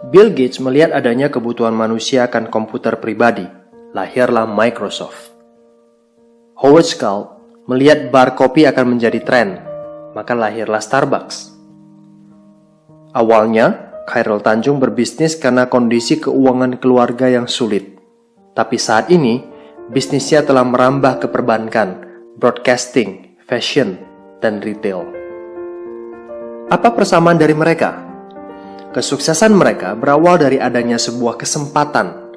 Bill Gates melihat adanya kebutuhan manusia akan komputer pribadi. Lahirlah Microsoft. Howard Schultz melihat bar kopi akan menjadi tren, maka lahirlah Starbucks. Awalnya, Khairul Tanjung berbisnis karena kondisi keuangan keluarga yang sulit. Tapi saat ini, bisnisnya telah merambah ke perbankan, broadcasting, fashion, dan retail. Apa persamaan dari mereka? Kesuksesan mereka berawal dari adanya sebuah kesempatan.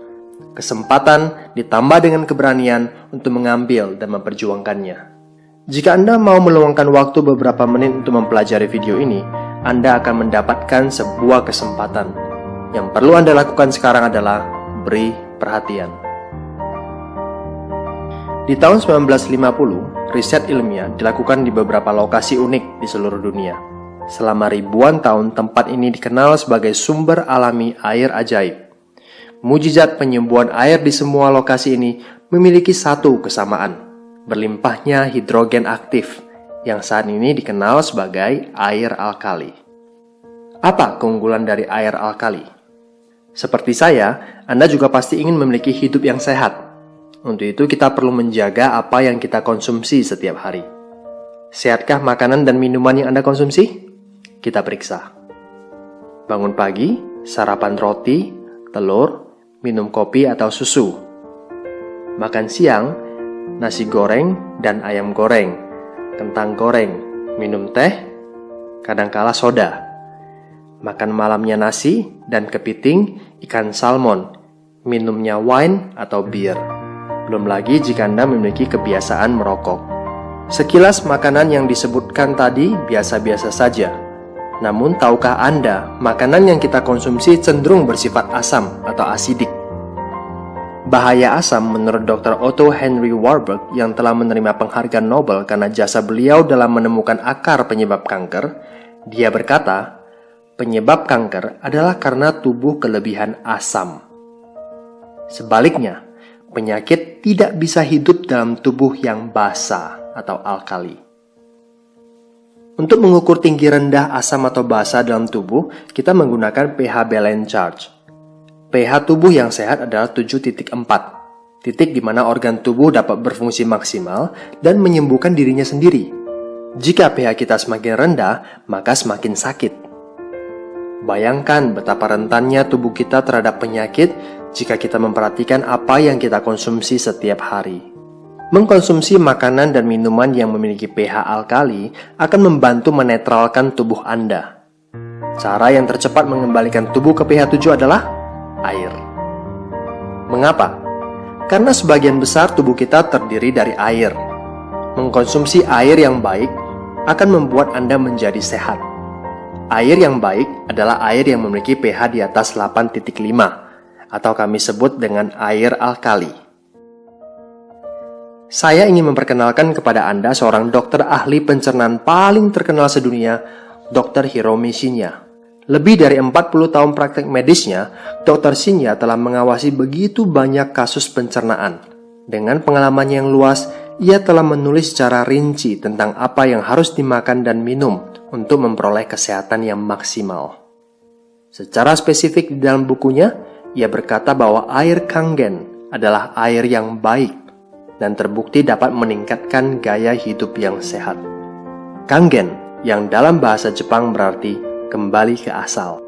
Kesempatan ditambah dengan keberanian untuk mengambil dan memperjuangkannya. Jika Anda mau meluangkan waktu beberapa menit untuk mempelajari video ini, Anda akan mendapatkan sebuah kesempatan. Yang perlu Anda lakukan sekarang adalah beri perhatian. Di tahun 1950, riset ilmiah dilakukan di beberapa lokasi unik di seluruh dunia. Selama ribuan tahun, tempat ini dikenal sebagai sumber alami air ajaib. Mujizat penyembuhan air di semua lokasi ini memiliki satu kesamaan, berlimpahnya hidrogen aktif, yang saat ini dikenal sebagai air alkali. Apa keunggulan dari air alkali? Seperti saya, Anda juga pasti ingin memiliki hidup yang sehat. Untuk itu kita perlu menjaga apa yang kita konsumsi setiap hari. Sehatkah makanan dan minuman yang Anda konsumsi? Kita periksa. Bangun pagi, sarapan roti, telur, minum kopi atau susu. Makan siang, nasi goreng dan ayam goreng, kentang goreng, minum teh, kadangkala soda. Makan malamnya nasi dan kepiting, ikan salmon, minumnya wine atau bir. Belum lagi jika Anda memiliki kebiasaan merokok. Sekilas makanan yang disebutkan tadi biasa-biasa saja. Namun tahukah Anda, makanan yang kita konsumsi cenderung bersifat asam atau asidik. Bahaya asam menurut Dr. Otto Henry Warburg yang telah menerima penghargaan Nobel karena jasa beliau dalam menemukan akar penyebab kanker, dia berkata, penyebab kanker adalah karena tubuh kelebihan asam. Sebaliknya, penyakit tidak bisa hidup dalam tubuh yang basa atau alkali. Untuk mengukur tinggi rendah asam atau basa dalam tubuh, kita menggunakan pH balance charge. pH tubuh yang sehat adalah 7.4, titik di mana organ tubuh dapat berfungsi maksimal dan menyembuhkan dirinya sendiri. Jika pH kita semakin rendah, maka semakin sakit. Bayangkan betapa rentannya tubuh kita terhadap penyakit jika kita memperhatikan apa yang kita konsumsi setiap hari. Mengkonsumsi makanan dan minuman yang memiliki pH alkali akan membantu menetralkan tubuh Anda. Cara yang tercepat mengembalikan tubuh ke pH 7 adalah air. Mengapa? Karena sebagian besar tubuh kita terdiri dari air. Mengkonsumsi air yang baik akan membuat Anda menjadi sehat. Air yang baik adalah air yang memiliki pH di atas 8.5 atau kami sebut dengan air alkali. Saya ingin memperkenalkan kepada Anda seorang dokter ahli pencernaan paling terkenal sedunia, Dr. Hiromi Shinya. Lebih dari 40 tahun praktek medisnya, Dr. Shinya telah mengawasi begitu banyak kasus pencernaan. Dengan pengalaman yang luas, ia telah menulis secara rinci tentang apa yang harus dimakan dan minum untuk memperoleh kesehatan yang maksimal. Secara spesifik di dalam bukunya, ia berkata bahwa air Kangen adalah air yang baik dan terbukti dapat meningkatkan gaya hidup yang sehat. Kangen, yang dalam bahasa Jepang berarti kembali ke asal.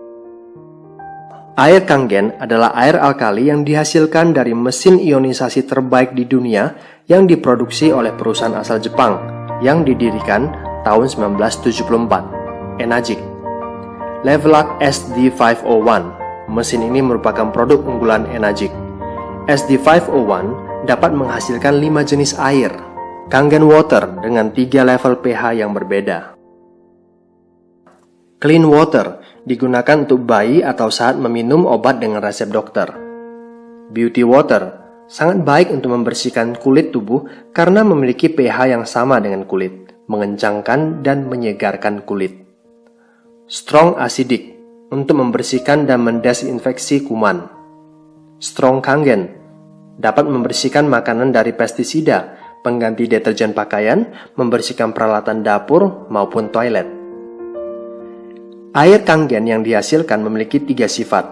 Air Kangen adalah air alkali yang dihasilkan dari mesin ionisasi terbaik di dunia yang diproduksi oleh perusahaan asal Jepang yang didirikan tahun 1974, Enagic. Levelac SD501, mesin ini merupakan produk unggulan Enagic. SD501 dapat menghasilkan 5 jenis air, Kangen Water dengan 3 level pH yang berbeda. Clean Water digunakan untuk bayi atau saat meminum obat dengan resep dokter. Beauty Water sangat baik untuk membersihkan kulit tubuh karena memiliki pH yang sama dengan kulit, mengencangkan dan menyegarkan kulit. Strong Acidic untuk membersihkan dan mendesinfeksi kuman. Strong Kangen dapat membersihkan makanan dari pestisida, pengganti deterjen pakaian, membersihkan peralatan dapur maupun toilet. Air Kangen yang dihasilkan memiliki 3 sifat,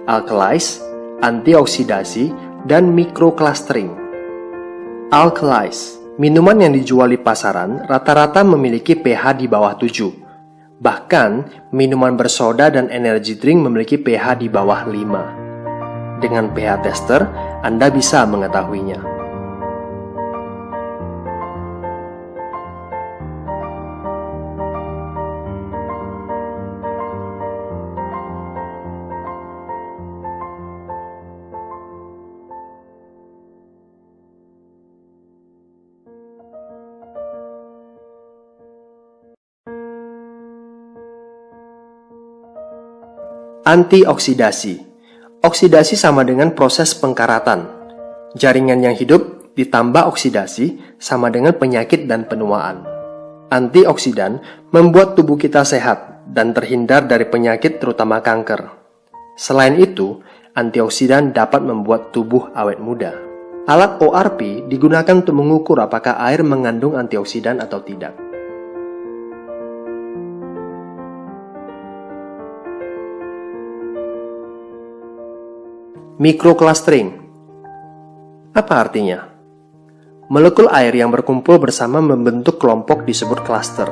alkalize, antioksidasi, dan microclustering. Alkalize, minuman yang dijual di pasaran rata-rata memiliki pH di bawah 7. Bahkan, minuman bersoda dan energy drink memiliki pH di bawah 5. Dengan pH tester, Anda bisa mengetahuinya. Antioksidasi. Oksidasi sama dengan proses pengkaratan. Jaringan yang hidup ditambah oksidasi sama dengan penyakit dan penuaan. Antioksidan membuat tubuh kita sehat dan terhindar dari penyakit terutama kanker. Selain itu, antioksidan dapat membuat tubuh awet muda. Alat ORP digunakan untuk mengukur apakah air mengandung antioksidan atau tidak. Microclustering. Apa artinya? Molekul air yang berkumpul bersama membentuk kelompok disebut klaster.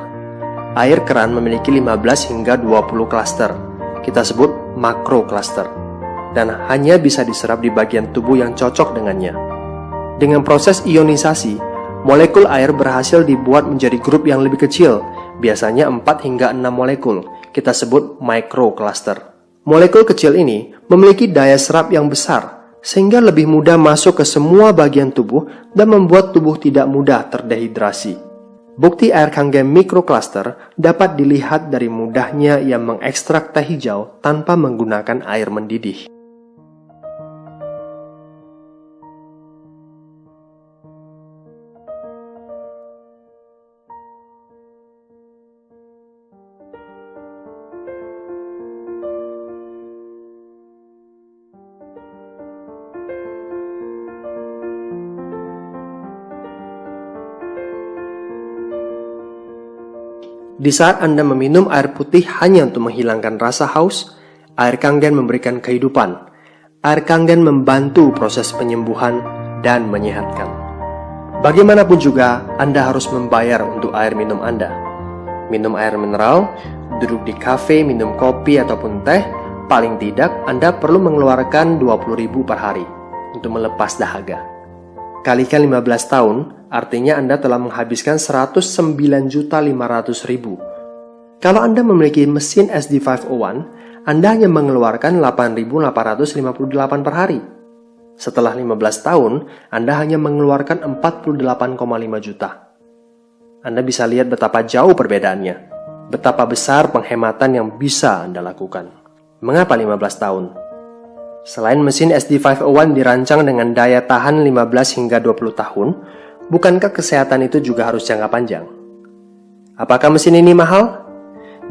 Air keran memiliki 15 hingga 20 klaster. Kita sebut makrokluster. Dan hanya bisa diserap di bagian tubuh yang cocok dengannya. Dengan proses ionisasi, molekul air berhasil dibuat menjadi grup yang lebih kecil, biasanya 4 hingga 6 molekul. Kita sebut microcluster. Molekul kecil ini memiliki daya serap yang besar, sehingga lebih mudah masuk ke semua bagian tubuh dan membuat tubuh tidak mudah terdehidrasi. Bukti air Kangen microcluster dapat dilihat dari mudahnya ia mengekstrak teh hijau tanpa menggunakan air mendidih. Di saat Anda meminum air putih hanya untuk menghilangkan rasa haus, air Kangen memberikan kehidupan. Air Kangen membantu proses penyembuhan dan menyehatkan. Bagaimanapun juga, Anda harus membayar untuk air minum Anda. Minum air mineral, duduk di kafe, minum kopi ataupun teh, paling tidak Anda perlu mengeluarkan 20.000 per hari untuk melepas dahaga. Kalikan 15 tahun, artinya Anda telah menghabiskan 109.500.000. Kalau Anda memiliki mesin SD501, Anda hanya mengeluarkan 8.858 per hari. Setelah 15 tahun, Anda hanya mengeluarkan 48,5 juta. Anda bisa lihat betapa jauh perbedaannya, betapa besar penghematan yang bisa Anda lakukan. Mengapa 15 tahun? Selain mesin SD501 dirancang dengan daya tahan 15 hingga 20 tahun, bukankah kesehatan itu juga harus jangka panjang? Apakah mesin ini mahal?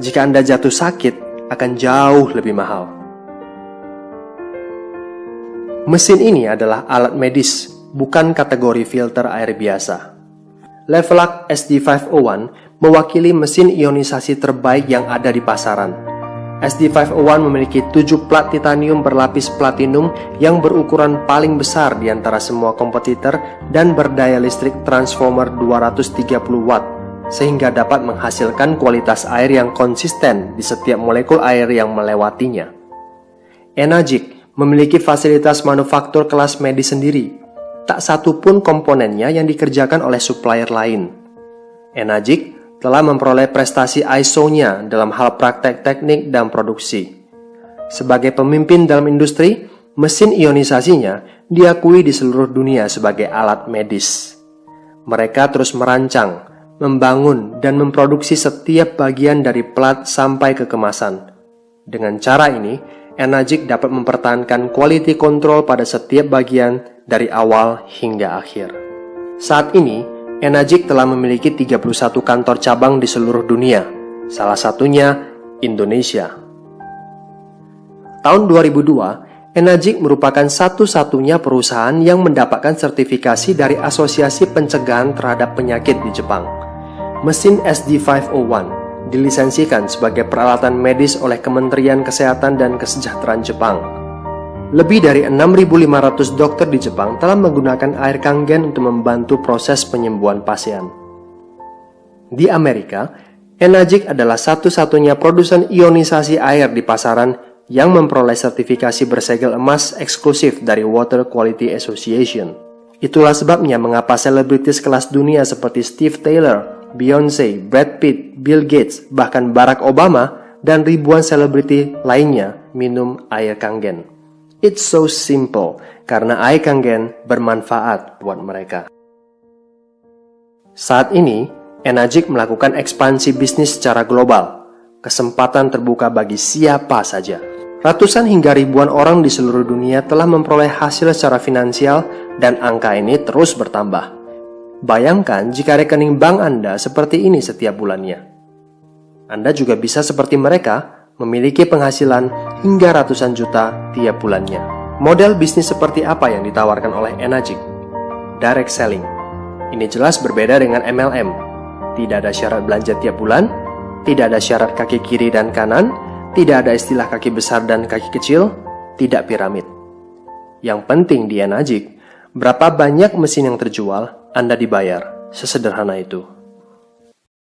Jika Anda jatuh sakit, akan jauh lebih mahal. Mesin ini adalah alat medis, bukan kategori filter air biasa. Levelac SD501 mewakili mesin ionisasi terbaik yang ada di pasaran. SD501 memiliki 7 plat titanium berlapis platinum yang berukuran paling besar di antara semua kompetitor dan berdaya listrik transformer 230 watt, sehingga dapat menghasilkan kualitas air yang konsisten di setiap molekul air yang melewatinya. Enagic memiliki fasilitas manufaktur kelas medis sendiri. Tak satu pun komponennya yang dikerjakan oleh supplier lain. Enagic telah memperoleh prestasi ISO-nya dalam hal praktek teknik dan produksi. Sebagai pemimpin dalam industri, mesin ionisasinya diakui di seluruh dunia sebagai alat medis. Mereka terus merancang, membangun, dan memproduksi setiap bagian dari plat sampai ke kemasan. Dengan cara ini, Enagic dapat mempertahankan quality control pada setiap bagian dari awal hingga akhir. Saat ini, Enagic telah memiliki 31 kantor cabang di seluruh dunia, salah satunya Indonesia. Tahun 2002, Enagic merupakan satu-satunya perusahaan yang mendapatkan sertifikasi dari Asosiasi Pencegahan Terhadap Penyakit di Jepang. Mesin SD501 dilisensikan sebagai peralatan medis oleh Kementerian Kesehatan dan Kesejahteraan Jepang. Lebih dari 6.500 dokter di Jepang telah menggunakan air Kangen untuk membantu proses penyembuhan pasien. Di Amerika, Enagic adalah satu-satunya produsen ionisasi air di pasaran yang memperoleh sertifikasi bersegel emas eksklusif dari Water Quality Association. Itulah sebabnya mengapa selebritis kelas dunia seperti Steve Taylor, Beyoncé, Brad Pitt, Bill Gates, bahkan Barack Obama, dan ribuan selebriti lainnya minum air Kangen. It's so simple, karena air Kangen bermanfaat buat mereka. Saat ini, Enagic melakukan ekspansi bisnis secara global. Kesempatan terbuka bagi siapa saja. Ratusan hingga ribuan orang di seluruh dunia telah memperoleh hasil secara finansial dan angka ini terus bertambah. Bayangkan jika rekening bank Anda seperti ini setiap bulannya. Anda juga bisa seperti mereka, memiliki penghasilan hingga ratusan juta tiap bulannya. Model bisnis seperti apa yang ditawarkan oleh Enagic? Direct selling. Ini jelas berbeda dengan MLM. Tidak ada syarat belanja tiap bulan, tidak ada syarat kaki kiri dan kanan, tidak ada istilah kaki besar dan kaki kecil, tidak piramid. Yang penting di Enagic, berapa banyak mesin yang terjual, Anda dibayar. Sesederhana itu.